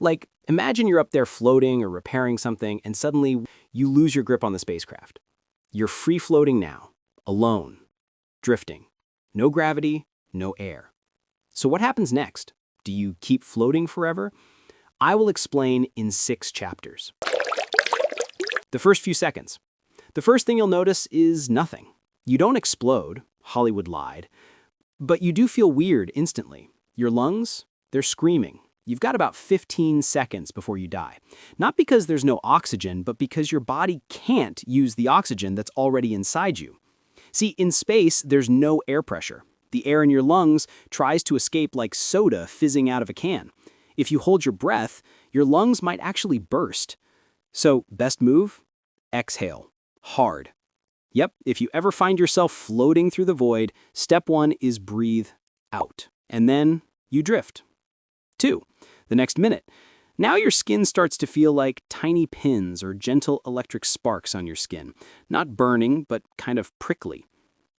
Like, imagine you're up there floating or repairing something, and suddenly you lose your grip on the spacecraft. You're free floating now, alone, drifting. No gravity, no air. So what happens next? Do you keep floating forever? I will explain in 6 chapters. The first few seconds. The first thing you'll notice is nothing. You don't explode, Hollywood lied, but you do feel weird instantly. Your lungs, they're screaming. You've got about 15 seconds before you die. Not because there's no oxygen, but because your body can't use the oxygen that's already inside you. See, in space, there's no air pressure. The air in your lungs tries to escape like soda fizzing out of a can. If you hold your breath, your lungs might actually burst. So, best move? Exhale. Hard. Yep, if you ever find yourself floating through the void, step 1 is breathe out. And then you drift. 2. The next minute. Now your skin starts to feel like tiny pins or gentle electric sparks on your skin. Not burning, but kind of prickly.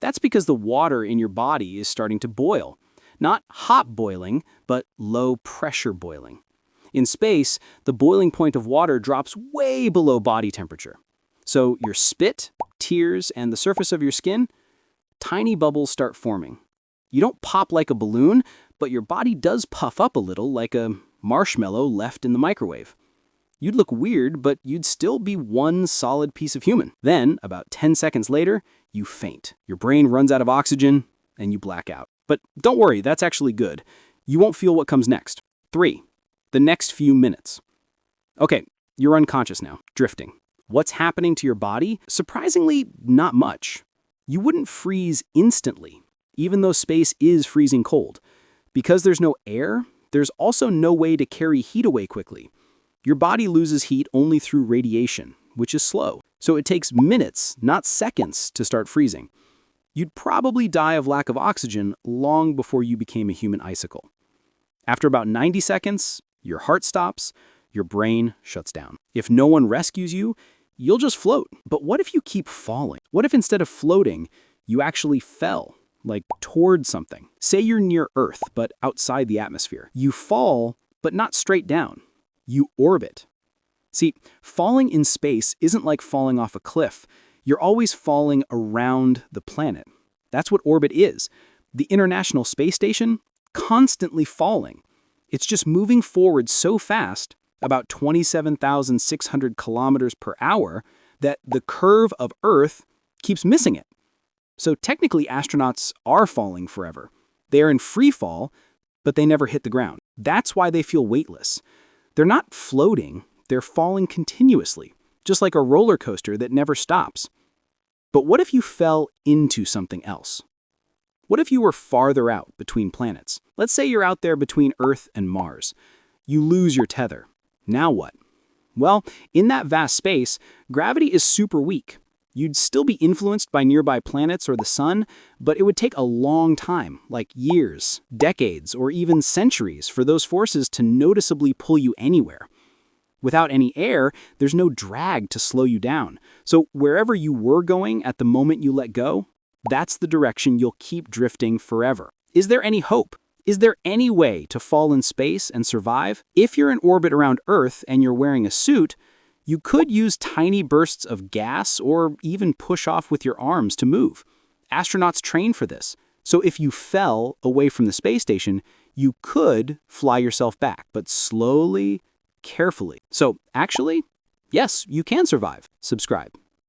That's because the water in your body is starting to boil. Not hot boiling, but low pressure boiling. In space, the boiling point of water drops way below body temperature. So your spit, tears, and the surface of your skin, tiny bubbles start forming. You don't pop like a balloon, but your body does puff up a little like a marshmallow left in the microwave. You'd look weird, but you'd still be one solid piece of human. Then, about 10 seconds later, you faint. Your brain runs out of oxygen, and you black out. But don't worry, that's actually good. You won't feel what comes next. 3. The next few minutes. Okay, you're unconscious now, drifting. What's happening to your body? Surprisingly, not much. You wouldn't freeze instantly, even though space is freezing cold. Because there's no air, there's also no way to carry heat away quickly. Your body loses heat only through radiation, which is slow. So it takes minutes, not seconds, to start freezing. You'd probably die of lack of oxygen long before you became a human icicle. After about 90 seconds, your heart stops, your brain shuts down. If no one rescues you, you'll just float. But what if you keep falling? What if instead of floating, you actually fell, like toward something? Say you're near Earth, but outside the atmosphere. You fall, but not straight down. You orbit. See, falling in space isn't like falling off a cliff. You're always falling around the planet. That's what orbit is. The International Space Station, constantly falling. It's just moving forward so fast, about 27,600 kilometers per hour, that the curve of Earth keeps missing it. So technically, astronauts are falling forever. They are in free fall, but they never hit the ground. That's why they feel weightless. They're not floating, they're falling continuously, just like a roller coaster that never stops. But what if you fell into something else? What if you were farther out between planets? Let's say you're out there between Earth and Mars. You lose your tether. Now what? Well, in that vast space, gravity is super weak. You'd still be influenced by nearby planets or the sun, but it would take a long time, like years, decades, or even centuries for those forces to noticeably pull you anywhere. Without any air, there's no drag to slow you down. So wherever you were going at the moment you let go, that's the direction you'll keep drifting forever. Is there any hope? Is there any way to fall in space and survive? If you're in orbit around Earth and you're wearing a suit, you could use tiny bursts of gas or even push off with your arms to move. Astronauts train for this. So if you fell away from the space station, you could fly yourself back, but slowly, carefully. So actually, yes, you can survive. Subscribe.